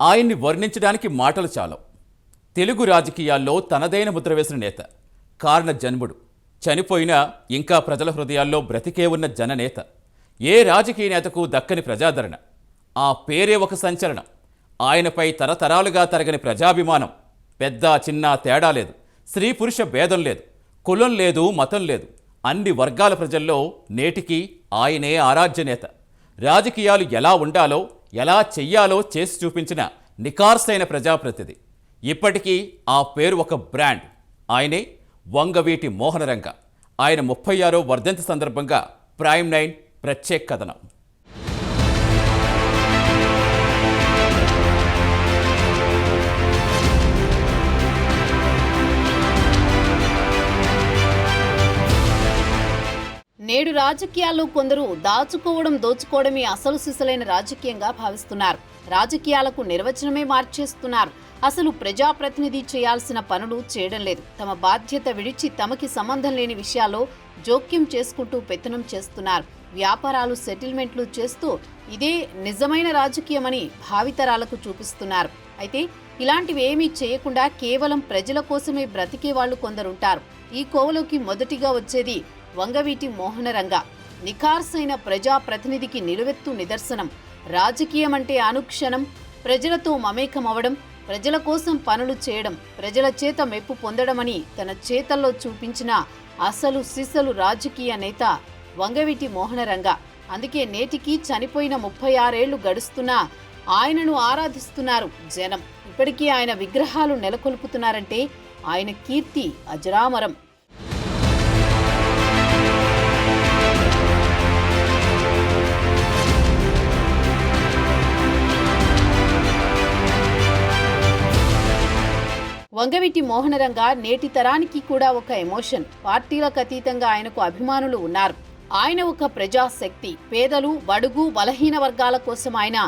ఆయన్ని వర్ణించడానికి మాటలు చాలవు. తెలుగు రాజకీయాల్లో తనదైన ముద్ర వేసిన నేత, కారణ జన్ముడు, చనిపోయినా ఇంకా ప్రజల హృదయాల్లో బ్రతికే ఉన్న జననేత, ఏ రాజకీయ నేతకు దక్కని ప్రజాదరణ, ఆ పేరే ఒక సంచలనం. ఆయనపై తరతరాలుగా తరగని ప్రజాభిమానం. పెద్ద చిన్న తేడా లేదు, స్త్రీ పురుష భేదం లేదు, కులం లేదు, మతం లేదు. అన్ని వర్గాల ప్రజల్లో నేటికి ఆయనే ఆరాధ్య నేత. రాజకీయాలు ఎలా ఉండాలో, ఎలా చెయ్యాలో చేసి చూపించిన నికార్సైన ప్రజాప్రతినిధి. ఇప్పటికీ ఆ పేరు ఒక బ్రాండ్. ఆయనే వంగవీటి మోహనరంగ. ఆయన 36వ వర్ధంతి సందర్భంగా ప్రైమ్ 9 ప్రత్యేక కథనం. నేడు రాజకీయాల్లో కొందరు దాచుకోవడం దోచుకోవడమే అసలు సిసలైన రాజకీయంగా భావిస్తున్నారు. రాజకీయాలకు నిర్వచనమే మార్చేస్తున్నారు. అసలు ప్రజాప్రతినిధి చేయాల్సిన పనులు చేయడం లేదు. తమ బాధ్యత విడిచి తమకి సంబంధం లేని విషయాల్లో జోక్యం చేసుకుంటూ పెత్తనం చేస్తున్నారు. వ్యాపారాలు, సెటిల్మెంట్లు చేస్తూ ఇదే నిజమైన రాజకీయమని భావితరాలకు చూపిస్తున్నారు. అయితే ఇలాంటివి ఏమీ చేయకుండా కేవలం ప్రజల కోసమే బ్రతికే వాళ్ళు కొందరుంటారు. ఈ కోవలోకి మొదటిగా వచ్చేది వంగవీటి మోహనరంగ. నిఖార్సైన ప్రజాప్రతినిధికి నిలువెత్తు నిదర్శనం. రాజకీయం అంటే అనుక్షణం ప్రజలతో మమేకమవడం, ప్రజల కోసం పనులు చేయడం, ప్రజల చేత మెప్పు పొందడమని తన చేతల్లో చూపించిన అసలు సిసలు రాజకీయ నేత వంగవీటి మోహనరంగ. అందుకే నేటికి చనిపోయిన 36 ఏళ్లు గడుస్తున్నా ఆయనను ఆరాధిస్తున్నారు జనం. ఇప్పటికీ ఆయన విగ్రహాలు నెలకొల్పుతున్నారంటే ఆయన కీర్తి అజరామరం. వంగవీటి మోహనరంగ నేటి తరానికి కూడా ఒక ఎమోషన్. పార్టీలకు అతీతంగా ఆయనకు అభిమానులు ఉన్నారు. ఆయన ఒక ప్రజాశక్తి. పేదలు, బడుగు, బలహీన వర్గాల కోసం ఆయన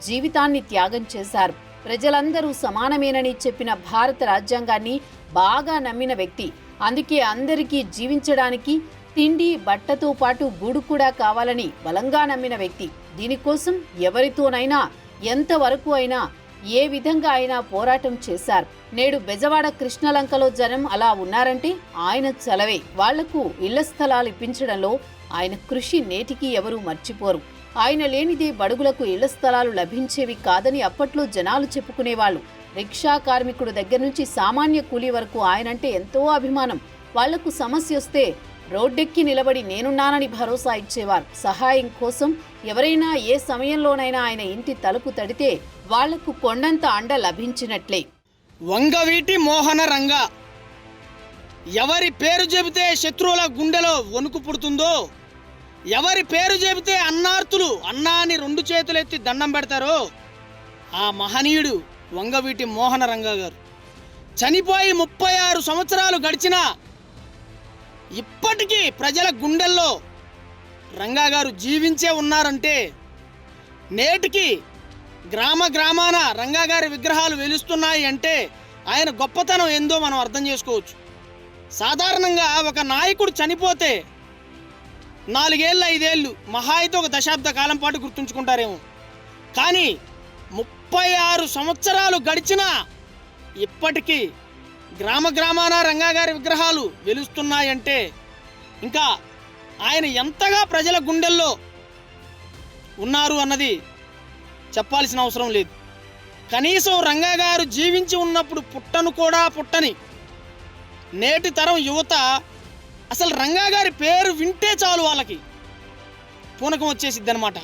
జీవితాన్ని త్యాగం చేశారు. ప్రజలందరూ సమానమేనని చెప్పిన భారత రాజ్యాంగాన్ని బాగా నమ్మిన వ్యక్తి. అందుకే అందరికీ జీవించడానికి తిండి, బట్టతో పాటు గూడు కూడా కావాలని బలంగా నమ్మిన వ్యక్తి. దీనికోసం ఎవరితోనైనా, ఎంతవరకు అయినా, ఏ విధంగా అయినా పోరాటం చేశారు. నేడు బెజవాడ కృష్ణలంకలో జనం అలా ఉన్నారంటే ఆయన చలవే. వాళ్లకు ఇళ్ల స్థలాలు ఇప్పించడంలో ఆయన కృషి నేటికి ఎవరూ మర్చిపోరు. ఆయన లేనిదే బడుగులకు ఇళ్ల స్థలాలు లభించేవి కాదని అప్పట్లో జనాలు చెప్పుకునేవాళ్లు. రిక్షా కార్మికుడు దగ్గర నుంచి సామాన్య కూలీ వరకు ఆయనంటే ఎంతో అభిమానం. వాళ్లకు సమస్య వస్తే రోడ్డెక్కి నిలబడి నేనున్నానని భరోసా ఇచ్చేవారు. సహాయం కోసం ఎవరైనా ఏ సమయంలోనైనా ఆయన ఇంటి తలుపు తడితే వాళ్లకు కొండంత అండ లభించినట్లే. వంగవీటి మోహనరంగ ఎవరి పేరు చెబితే శత్రువుల గుండెలో వణుకు పుడుతుందో, ఎవరి పేరు చెబితే అన్నార్తులు అన్నా అని 2 చేతులెత్తి దండం పెడతారో ఆ మహనీయుడు వంగవీటి మోహనరంగ గారు. చనిపోయి 36 సంవత్సరాలు గడిచినా ఇప్పటికీ ప్రజల గుండెల్లో రంగా గారు జీవించే ఉన్నారంటే, నేటికి గ్రామాన రంగా గారి విగ్రహాలు వెలుస్తున్నాయి అంటే ఆయన గొప్పతనం ఏందో మనం అర్థం చేసుకోవచ్చు. సాధారణంగా ఒక నాయకుడు చనిపోతే 4 ఏళ్ళు 5 ఏళ్ళు మహా అయితే ఒక దశాబ్ద కాలం పాటు గుర్తుంచుకుంటారేమో. కానీ 36 సంవత్సరాలు గడిచినా ఇప్పటికీ గ్రామాన రంగా గారి విగ్రహాలు వెలుస్తున్నాయంటే ఇంకా ఆయన ఎంతగా ప్రజల గుండెల్లో ఉన్నారు అన్నది చెప్పాల్సిన అవసరం లేదు. కనీసం రంగా గారు జీవించి ఉన్నప్పుడు పుట్టను కూడా పుట్టని నేటి తరం యువత అసలు రంగా గారి పేరు వింటే చాలు వాళ్ళకి పూనకం వచ్చేసిద్ది అన్నమాట.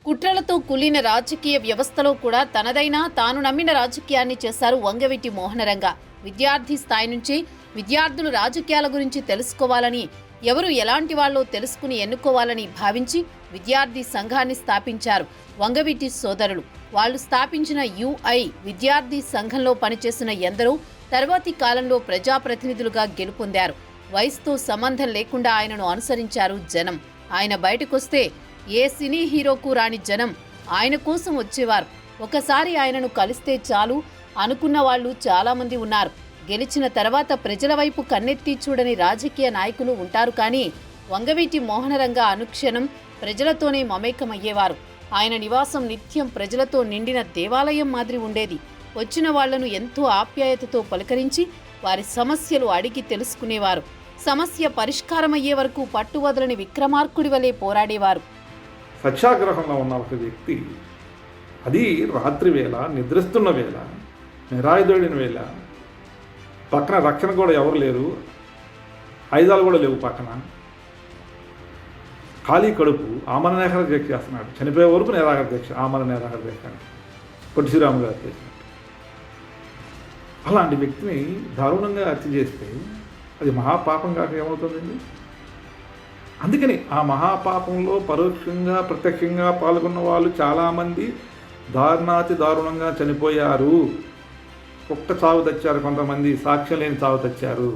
కుట్రలతో కులిన రాజకీయ వ్యవస్థలో కూడా తనదైన, తాను నమ్మిన రాజకీయాన్ని చేశారు వంగవీటి మోహనరంగ. విద్యార్థి స్థాయి నుంచి విద్యార్థులు రాజకీయాల గురించి తెలుసుకోవాలని, ఎవరు ఎలాంటి వాళ్ళో తెలుసుకుని ఎన్నుకోవాలని భావించి విద్యార్థి సంఘాన్ని స్థాపించారు వంగవీటి సోదరులు. వాళ్ళు స్థాపించిన UI విద్యార్థి సంఘంలో పనిచేసిన ఎందరో తర్వాతి కాలంలో ప్రజాప్రతినిధులుగా గెలుపొందారు. వయసుతో సంబంధం లేకుండా ఆయనను అనుసరించారు జనం. ఆయన బయటకొస్తే ఏ సినీ హీరోకు రాని జనం ఆయన కోసం వచ్చేవారు. ఒకసారి ఆయనను కలిస్తే చాలు అనుకున్న వాళ్ళు చాలామంది ఉన్నారు. గెలిచిన తర్వాత ప్రజల వైపు కన్నెత్తి చూడని రాజకీయ నాయకులు ఉంటారు. కానీ వంగవీటి మోహనరంగ అనుక్షణం ప్రజలతోనే మమేకమయ్యేవారు. ఆయన నివాసం నిత్యం ప్రజలతో నిండిన దేవాలయం మాదిరి ఉండేది. వచ్చిన వాళ్లను ఎంతో ఆప్యాయతతో పలకరించి వారి సమస్యలు అడిగి తెలుసుకునేవారు. సమస్య పరిష్కారమయ్యే వరకు పట్టువదలని విక్రమార్కుడి వలె పోరాడేవారు. సత్యాగ్రహంలో ఉన్న ఒక వ్యక్తి, అది రాత్రి వేళ, నిద్రిస్తున్న వేళ, నిరాయుధుడిన వేళ, పక్కన రక్షణ కూడా ఎవరు లేరు, ఆయుధాలు కూడా లేవు, పక్కన ఖాళీ కడుపు ఆమరణ నిరాహార దీక్ష చేస్తున్నాడు. చనిపోయే వరకు నిరాహార దీక్ష, ఆమరణ నిరాహార దీక్ష పొట్టి శ్రీరాములు గారు చేసినట్టు. అలాంటి వ్యక్తిని దారుణంగా హత్య చేస్తే అది మహాపాపం కాక ఏమవుతుందండి? అందుకని ఆ మహాపాపంలో పరోక్షంగా ప్రత్యక్షంగా పాల్గొన్న వాళ్ళు చాలామంది దారుణాతి దారుణంగా చనిపోయారు. కుక్క చావు తెచ్చారు, కొంతమంది సాక్ష్యం లేని చావు తెచ్చారు.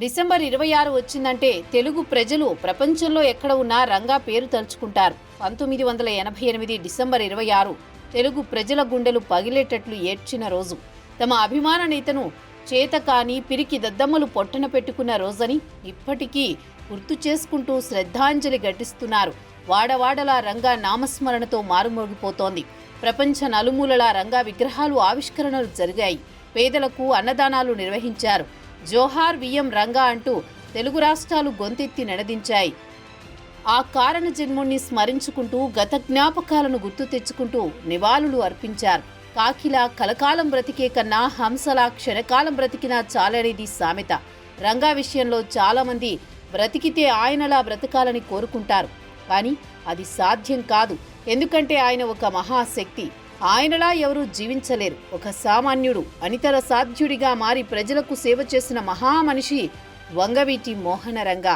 డిసెంబర్ 26 వచ్చిందంటే తెలుగు ప్రజలు ప్రపంచంలో ఎక్కడ ఉన్నా రంగా పేరు తలుచుకుంటారు. 1988 డిసెంబర్ 26 తెలుగు ప్రజల గుండెలు పగిలేటట్లు ఏడ్చిన రోజు. తమ అభిమాన నేతను చేతకాని పిరికి దద్దమ్మలు పొట్టన పెట్టుకున్న రోజని ఇప్పటికీ గుర్తు చేసుకుంటూ శ్రద్ధాంజలి ఘటిస్తున్నారు. వాడవాడలా రంగా నామస్మరణతో మారుమోగిపోతోంది. ప్రపంచ నలుమూలలా రంగా విగ్రహాలు ఆవిష్కరణలు జరిగాయి. పేదలకు అన్నదానాలు నిర్వహించారు. జోహార్ విఎం రంగా అంటూ తెలుగు రాష్ట్రాలు గొంతెత్తి నడదించాయి. ఆ కారణ జన్ముణ్ణి స్మరించుకుంటూ గత జ్ఞాపకాలను గుర్తు తెచ్చుకుంటూ నివాళులు అర్పించారు. కాకిలా కలకాలం బ్రతికే కన్నా హంసలా క్షణకాలం బ్రతికినా చాలనేది సామెత. రంగా విషయంలో చాలామంది బ్రతికితే ఆయనలా బ్రతకాలని కోరుకుంటారు. కానీ అది సాధ్యం కాదు. ఎందుకంటే ఆయన ఒక మహాశక్తి. ఆయనలా ఎవరూ జీవించలేరు. ఒక సామాన్యుడు అనితర సాధ్యుడిగా మారి ప్రజలకు సేవ చేసిన మహామనిషి వంగవీటి మోహనరంగ.